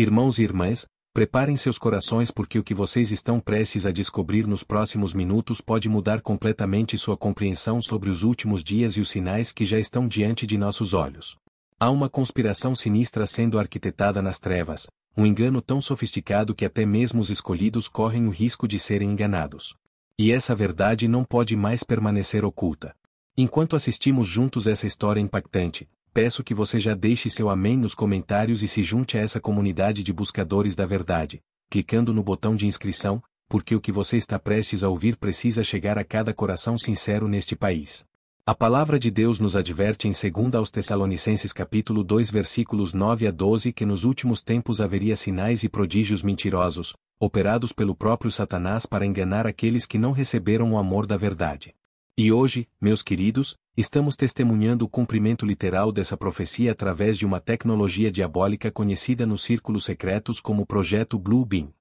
Irmãos e irmãs, preparem seus corações porque o que vocês estão prestes a descobrir nos próximos minutos pode mudar completamente sua compreensão sobre os últimos dias e os sinais que já estão diante de nossos olhos. Há uma conspiração sinistra sendo arquitetada nas trevas, um engano tão sofisticado que até mesmo os escolhidos correm o risco de serem enganados. E essa verdade não pode mais permanecer oculta. Enquanto assistimos juntos essa história impactante, peço que você já deixe seu amém nos comentários e se junte a essa comunidade de buscadores da verdade, clicando no botão de inscrição, porque o que você está prestes a ouvir precisa chegar a cada coração sincero neste país. A palavra de Deus nos adverte em 2 aos Tessalonicenses capítulo 2 versículos 9 a 12 que nos últimos tempos haveria sinais e prodígios mentirosos, operados pelo próprio Satanás para enganar aqueles que não receberam o amor da verdade. E hoje, meus queridos, estamos testemunhando o cumprimento literal dessa profecia através de uma tecnologia diabólica conhecida nos círculos secretos como o Projeto Blue Beam.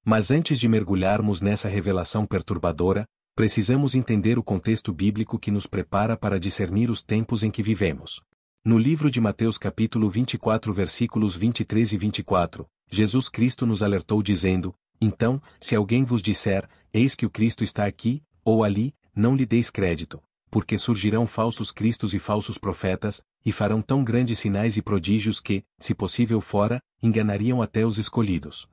Mas antes de mergulharmos nessa revelação perturbadora, precisamos entender o contexto bíblico que nos prepara para discernir os tempos em que vivemos. No livro de Mateus capítulo 24 versículos 23 e 24, Jesus Cristo nos alertou dizendo: Então, se alguém vos disser, eis que o Cristo está aqui, ou ali, não lhe deis crédito, porque surgirão falsos cristos e falsos profetas, e farão tão grandes sinais e prodígios que, se possível fora, enganariam até os escolhidos.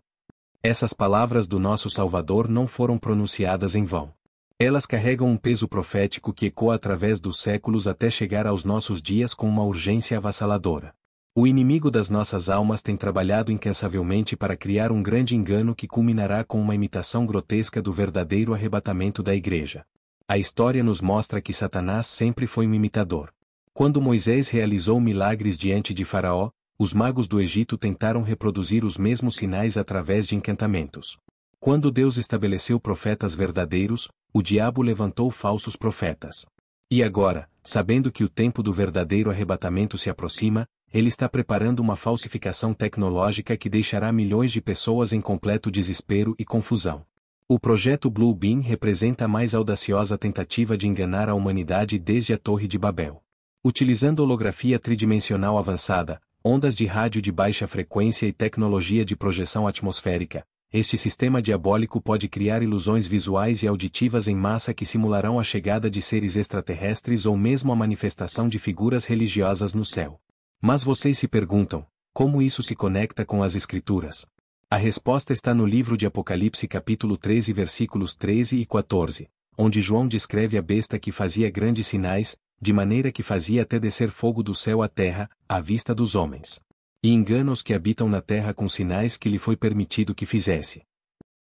Essas palavras do nosso Salvador não foram pronunciadas em vão. Elas carregam um peso profético que ecoa através dos séculos até chegar aos nossos dias com uma urgência avassaladora. O inimigo das nossas almas tem trabalhado incansavelmente para criar um grande engano que culminará com uma imitação grotesca do verdadeiro arrebatamento da Igreja. A história nos mostra que Satanás sempre foi um imitador. Quando Moisés realizou milagres diante de Faraó, os magos do Egito tentaram reproduzir os mesmos sinais através de encantamentos. Quando Deus estabeleceu profetas verdadeiros, o diabo levantou falsos profetas. E agora, sabendo que o tempo do verdadeiro arrebatamento se aproxima, ele está preparando uma falsificação tecnológica que deixará milhões de pessoas em completo desespero e confusão. O projeto Blue Beam representa a mais audaciosa tentativa de enganar a humanidade desde a Torre de Babel. Utilizando holografia tridimensional avançada, ondas de rádio de baixa frequência e tecnologia de projeção atmosférica, este sistema diabólico pode criar ilusões visuais e auditivas em massa que simularão a chegada de seres extraterrestres ou mesmo a manifestação de figuras religiosas no céu. Mas vocês se perguntam, como isso se conecta com as Escrituras? A resposta está no livro de Apocalipse capítulo 13 versículos 13 e 14, onde João descreve a besta que fazia grandes sinais, de maneira que fazia até descer fogo do céu à terra, à vista dos homens. E engana os que habitam na terra com sinais que lhe foi permitido que fizesse.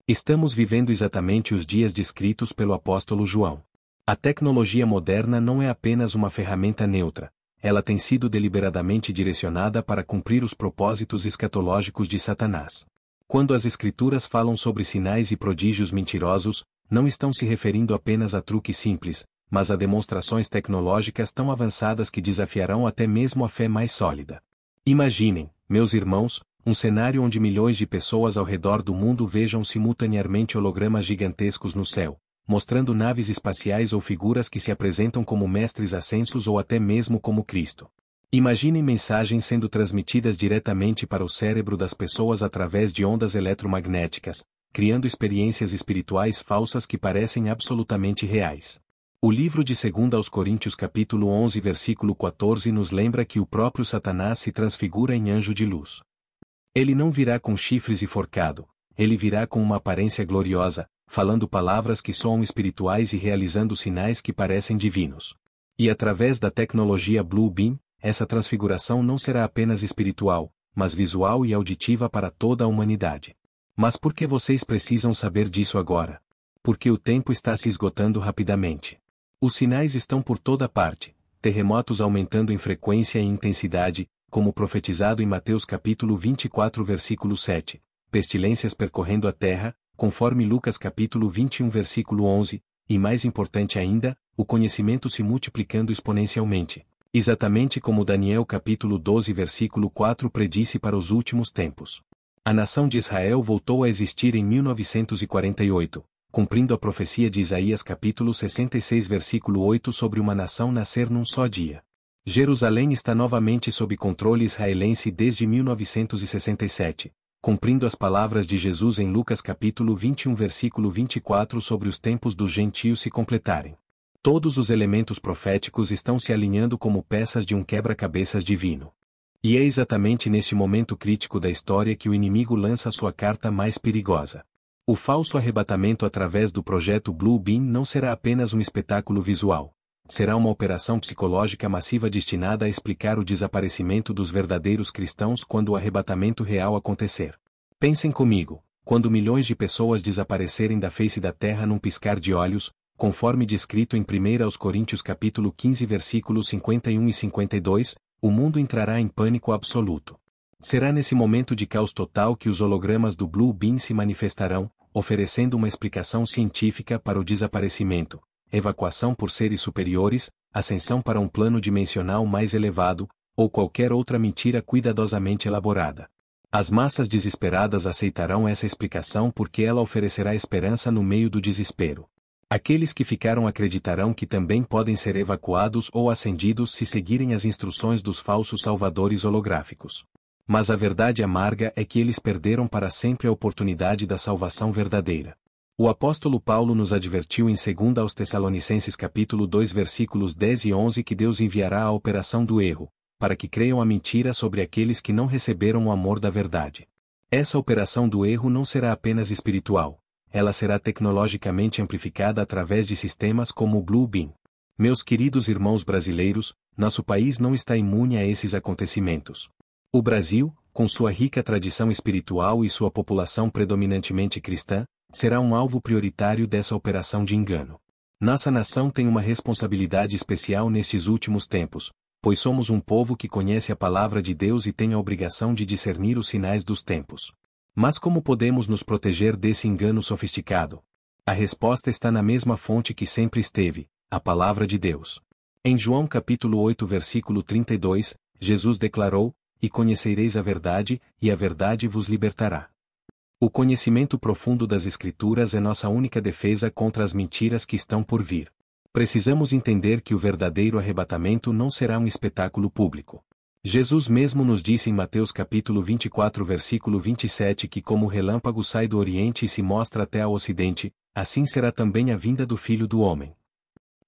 Estamos vivendo exatamente os dias descritos pelo apóstolo João. A tecnologia moderna não é apenas uma ferramenta neutra, ela tem sido deliberadamente direcionada para cumprir os propósitos escatológicos de Satanás. Quando as Escrituras falam sobre sinais e prodígios mentirosos, não estão se referindo apenas a truques simples, mas a demonstrações tecnológicas tão avançadas que desafiarão até mesmo a fé mais sólida. Imaginem, meus irmãos, um cenário onde milhões de pessoas ao redor do mundo vejam simultaneamente hologramas gigantescos no céu, mostrando naves espaciais ou figuras que se apresentam como mestres ascensos ou até mesmo como Cristo. Imaginem mensagens sendo transmitidas diretamente para o cérebro das pessoas através de ondas eletromagnéticas, criando experiências espirituais falsas que parecem absolutamente reais. O livro de 2 aos Coríntios capítulo 11 versículo 14 nos lembra que o próprio Satanás se transfigura em anjo de luz. Ele não virá com chifres e forcado, ele virá com uma aparência gloriosa, falando palavras que soam espirituais e realizando sinais que parecem divinos. E através da tecnologia Blue Beam, essa transfiguração não será apenas espiritual, mas visual e auditiva para toda a humanidade. Mas por que vocês precisam saber disso agora? Porque o tempo está se esgotando rapidamente. Os sinais estão por toda parte, terremotos aumentando em frequência e intensidade, como profetizado em Mateus capítulo 24 versículo 7, pestilências percorrendo a terra, conforme Lucas capítulo 21 versículo 11, e mais importante ainda, o conhecimento se multiplicando exponencialmente. Exatamente como Daniel capítulo 12 versículo 4 predisse para os últimos tempos. A nação de Israel voltou a existir em 1948, cumprindo a profecia de Isaías capítulo 66 versículo 8 sobre uma nação nascer num só dia. Jerusalém está novamente sob controle israelense desde 1967, cumprindo as palavras de Jesus em Lucas capítulo 21 versículo 24 sobre os tempos dos gentios se completarem. Todos os elementos proféticos estão se alinhando como peças de um quebra-cabeças divino. E é exatamente neste momento crítico da história que o inimigo lança sua carta mais perigosa. O falso arrebatamento através do projeto Blue Beam não será apenas um espetáculo visual. Será uma operação psicológica massiva destinada a explicar o desaparecimento dos verdadeiros cristãos quando o arrebatamento real acontecer. Pensem comigo, quando milhões de pessoas desaparecerem da face da terra num piscar de olhos, conforme descrito em 1 Coríntios capítulo 15 versículos 51 e 52, o mundo entrará em pânico absoluto. Será nesse momento de caos total que os hologramas do Blue Beam se manifestarão, oferecendo uma explicação científica para o desaparecimento, evacuação por seres superiores, ascensão para um plano dimensional mais elevado, ou qualquer outra mentira cuidadosamente elaborada. As massas desesperadas aceitarão essa explicação porque ela oferecerá esperança no meio do desespero. Aqueles que ficaram acreditarão que também podem ser evacuados ou ascendidos se seguirem as instruções dos falsos salvadores holográficos. Mas a verdade amarga é que eles perderam para sempre a oportunidade da salvação verdadeira. O apóstolo Paulo nos advertiu em 2 aos Tessalonicenses capítulo 2 versículos 10 e 11 que Deus enviará a operação do erro, para que creiam a mentira sobre aqueles que não receberam o amor da verdade. Essa operação do erro não será apenas espiritual. Ela será tecnologicamente amplificada através de sistemas como o Blue Beam. Meus queridos irmãos brasileiros, nosso país não está imune a esses acontecimentos. O Brasil, com sua rica tradição espiritual e sua população predominantemente cristã, será um alvo prioritário dessa operação de engano. Nossa nação tem uma responsabilidade especial nestes últimos tempos, pois somos um povo que conhece a palavra de Deus e tem a obrigação de discernir os sinais dos tempos. Mas como podemos nos proteger desse engano sofisticado? A resposta está na mesma fonte que sempre esteve, a palavra de Deus. Em João capítulo 8 versículo 32, Jesus declarou: "E conhecereis a verdade, e a verdade vos libertará." O conhecimento profundo das Escrituras é nossa única defesa contra as mentiras que estão por vir. Precisamos entender que o verdadeiro arrebatamento não será um espetáculo público. Jesus mesmo nos disse em Mateus capítulo 24 versículo 27 que como o relâmpago sai do Oriente e se mostra até ao Ocidente, assim será também a vinda do Filho do Homem.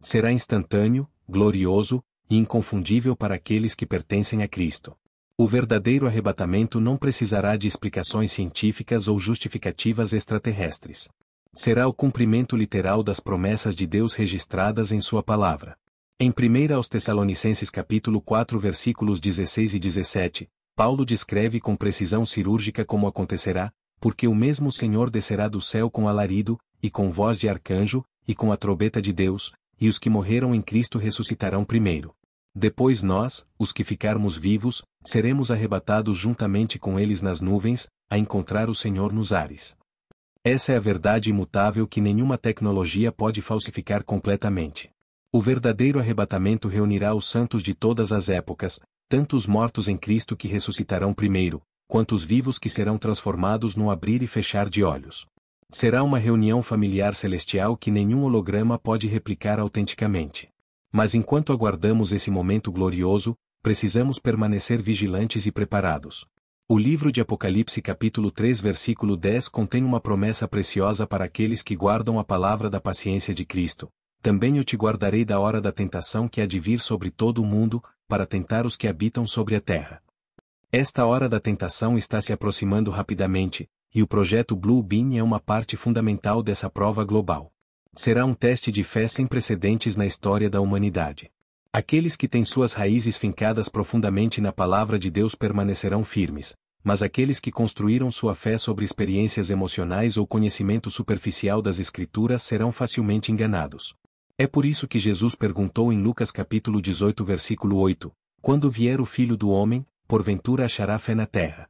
Será instantâneo, glorioso e inconfundível para aqueles que pertencem a Cristo. O verdadeiro arrebatamento não precisará de explicações científicas ou justificativas extraterrestres. Será o cumprimento literal das promessas de Deus registradas em sua palavra. Em 1 aos Tessalonicenses capítulo 4 versículos 16 e 17, Paulo descreve com precisão cirúrgica como acontecerá, porque o mesmo Senhor descerá do céu com alarido, e com voz de arcanjo, e com a trombeta de Deus, e os que morreram em Cristo ressuscitarão primeiro. Depois nós, os que ficarmos vivos, seremos arrebatados juntamente com eles nas nuvens, a encontrar o Senhor nos ares. Essa é a verdade imutável que nenhuma tecnologia pode falsificar completamente. O verdadeiro arrebatamento reunirá os santos de todas as épocas, tanto os mortos em Cristo que ressuscitarão primeiro, quanto os vivos que serão transformados num abrir e fechar de olhos. Será uma reunião familiar celestial que nenhum holograma pode replicar autenticamente. Mas enquanto aguardamos esse momento glorioso, precisamos permanecer vigilantes e preparados. O livro de Apocalipse capítulo 3 versículo 10 contém uma promessa preciosa para aqueles que guardam a palavra da paciência de Cristo. Também eu te guardarei da hora da tentação que há de vir sobre todo o mundo, para tentar os que habitam sobre a terra. Esta hora da tentação está se aproximando rapidamente, e o projeto Blue Beam é uma parte fundamental dessa prova global. Será um teste de fé sem precedentes na história da humanidade. Aqueles que têm suas raízes fincadas profundamente na palavra de Deus permanecerão firmes, mas aqueles que construíram sua fé sobre experiências emocionais ou conhecimento superficial das Escrituras serão facilmente enganados. É por isso que Jesus perguntou em Lucas capítulo 18 versículo 8, "Quando vier o Filho do Homem, porventura achará fé na terra?"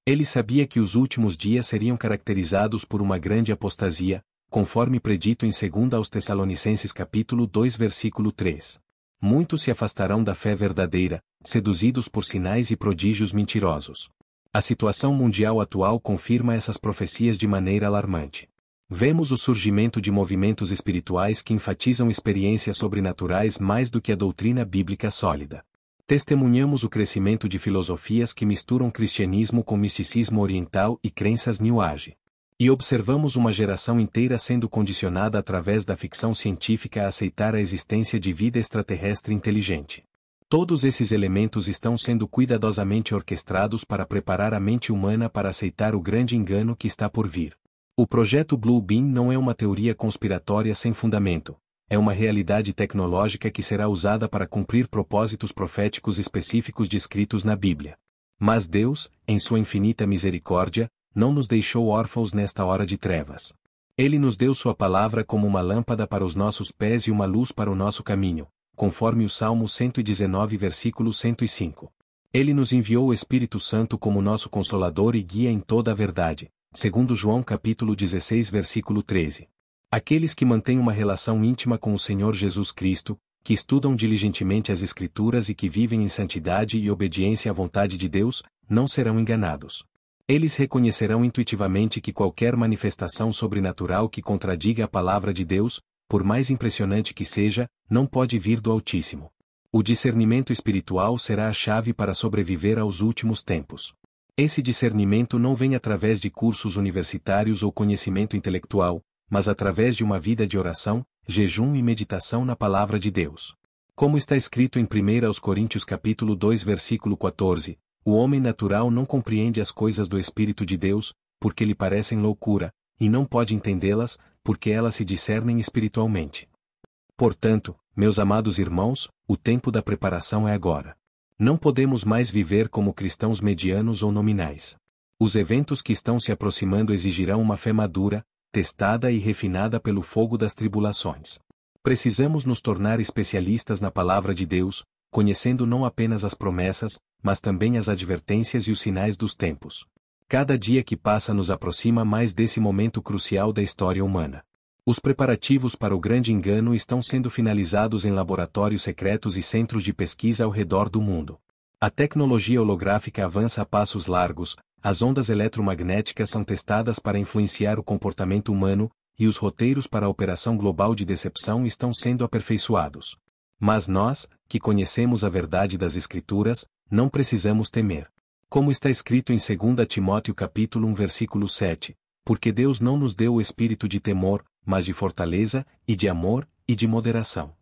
Ele sabia que os últimos dias seriam caracterizados por uma grande apostasia, conforme predito em 2 aos Tessalonicenses capítulo 2 versículo 3. Muitos se afastarão da fé verdadeira, seduzidos por sinais e prodígios mentirosos. A situação mundial atual confirma essas profecias de maneira alarmante. Vemos o surgimento de movimentos espirituais que enfatizam experiências sobrenaturais mais do que a doutrina bíblica sólida. Testemunhamos o crescimento de filosofias que misturam cristianismo com misticismo oriental e crenças New Age. E observamos uma geração inteira sendo condicionada através da ficção científica a aceitar a existência de vida extraterrestre inteligente. Todos esses elementos estão sendo cuidadosamente orquestrados para preparar a mente humana para aceitar o grande engano que está por vir. O projeto Blue Beam não é uma teoria conspiratória sem fundamento. É uma realidade tecnológica que será usada para cumprir propósitos proféticos específicos descritos na Bíblia. Mas Deus, em sua infinita misericórdia, não nos deixou órfãos nesta hora de trevas. Ele nos deu sua palavra como uma lâmpada para os nossos pés e uma luz para o nosso caminho, conforme o Salmo 119 versículo 105. Ele nos enviou o Espírito Santo como nosso consolador e guia em toda a verdade, segundo João capítulo 16 versículo 13. Aqueles que mantêm uma relação íntima com o Senhor Jesus Cristo, que estudam diligentemente as Escrituras e que vivem em santidade e obediência à vontade de Deus, não serão enganados. Eles reconhecerão intuitivamente que qualquer manifestação sobrenatural que contradiga a palavra de Deus, por mais impressionante que seja, não pode vir do Altíssimo. O discernimento espiritual será a chave para sobreviver aos últimos tempos. Esse discernimento não vem através de cursos universitários ou conhecimento intelectual, mas através de uma vida de oração, jejum e meditação na palavra de Deus. Como está escrito em 1 Coríntios capítulo 2 versículo 14, o homem natural não compreende as coisas do Espírito de Deus, porque lhe parecem loucura, e não pode entendê-las, porque elas se discernem espiritualmente. Portanto, meus amados irmãos, o tempo da preparação é agora. Não podemos mais viver como cristãos medianos ou nominais. Os eventos que estão se aproximando exigirão uma fé madura, testada e refinada pelo fogo das tribulações. Precisamos nos tornar especialistas na palavra de Deus, conhecendo não apenas as promessas, mas também as advertências e os sinais dos tempos. Cada dia que passa nos aproxima mais desse momento crucial da história humana. Os preparativos para o grande engano estão sendo finalizados em laboratórios secretos e centros de pesquisa ao redor do mundo. A tecnologia holográfica avança a passos largos, as ondas eletromagnéticas são testadas para influenciar o comportamento humano, e os roteiros para a operação global de decepção estão sendo aperfeiçoados. Mas nós, que conhecemos a verdade das Escrituras, não precisamos temer. Como está escrito em 2 Timóteo capítulo 1 versículo 7, porque Deus não nos deu o espírito de temor, mas de fortaleza, e de amor, e de moderação.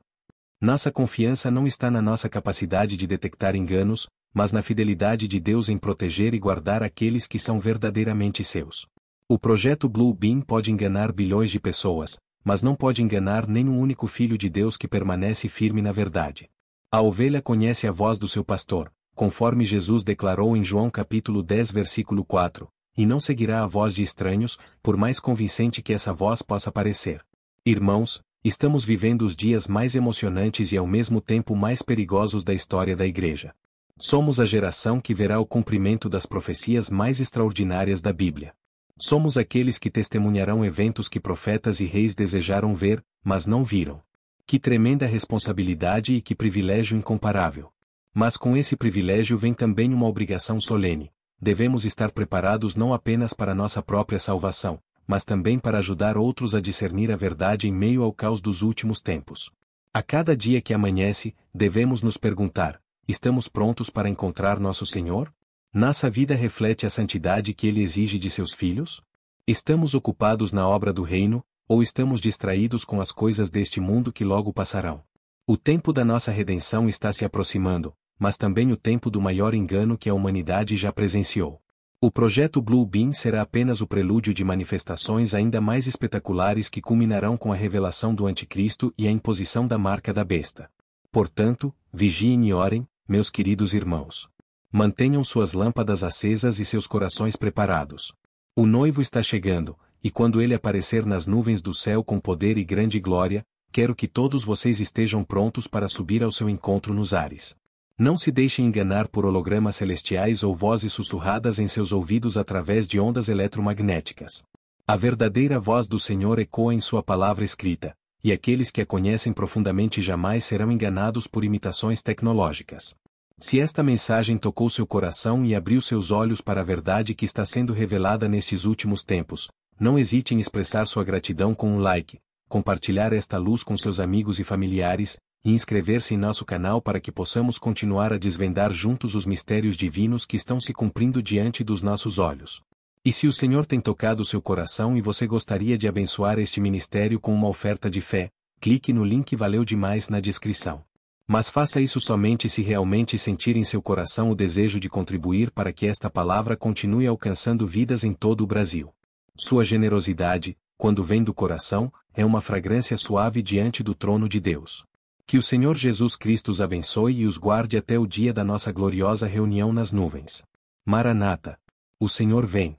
Nossa confiança não está na nossa capacidade de detectar enganos, mas na fidelidade de Deus em proteger e guardar aqueles que são verdadeiramente seus. O projeto Blue Beam pode enganar bilhões de pessoas, mas não pode enganar nenhum único filho de Deus que permanece firme na verdade. A ovelha conhece a voz do seu pastor, conforme Jesus declarou em João capítulo 10 versículo 4, e não seguirá a voz de estranhos, por mais convincente que essa voz possa parecer. Irmãos, estamos vivendo os dias mais emocionantes e ao mesmo tempo mais perigosos da história da Igreja. Somos a geração que verá o cumprimento das profecias mais extraordinárias da Bíblia. Somos aqueles que testemunharão eventos que profetas e reis desejaram ver, mas não viram. Que tremenda responsabilidade e que privilégio incomparável. Mas com esse privilégio vem também uma obrigação solene. Devemos estar preparados não apenas para nossa própria salvação, mas também para ajudar outros a discernir a verdade em meio ao caos dos últimos tempos. A cada dia que amanhece, devemos nos perguntar: estamos prontos para encontrar nosso Senhor? Nossa vida reflete a santidade que Ele exige de seus filhos? Estamos ocupados na obra do reino, ou estamos distraídos com as coisas deste mundo que logo passarão? O tempo da nossa redenção está se aproximando, mas também o tempo do maior engano que a humanidade já presenciou. O projeto Blue Beam será apenas o prelúdio de manifestações ainda mais espetaculares que culminarão com a revelação do Anticristo e a imposição da marca da besta. Portanto, vigiem e orem, meus queridos irmãos. Mantenham suas lâmpadas acesas e seus corações preparados. O noivo está chegando, e quando ele aparecer nas nuvens do céu com poder e grande glória, quero que todos vocês estejam prontos para subir ao seu encontro nos ares. Não se deixem enganar por hologramas celestiais ou vozes sussurradas em seus ouvidos através de ondas eletromagnéticas. A verdadeira voz do Senhor ecoa em sua palavra escrita, e aqueles que a conhecem profundamente jamais serão enganados por imitações tecnológicas. Se esta mensagem tocou seu coração e abriu seus olhos para a verdade que está sendo revelada nestes últimos tempos, não hesite em expressar sua gratidão com um like, compartilhar esta luz com seus amigos e familiares, e inscrever-se em nosso canal para que possamos continuar a desvendar juntos os mistérios divinos que estão se cumprindo diante dos nossos olhos. E se o Senhor tem tocado seu coração e você gostaria de abençoar este ministério com uma oferta de fé, clique no link Valeu Demais na descrição. Mas faça isso somente se realmente sentir em seu coração o desejo de contribuir para que esta palavra continue alcançando vidas em todo o Brasil. Sua generosidade, quando vem do coração, é uma fragrância suave diante do trono de Deus. Que o Senhor Jesus Cristo os abençoe e os guarde até o dia da nossa gloriosa reunião nas nuvens. Maranata. O Senhor vem.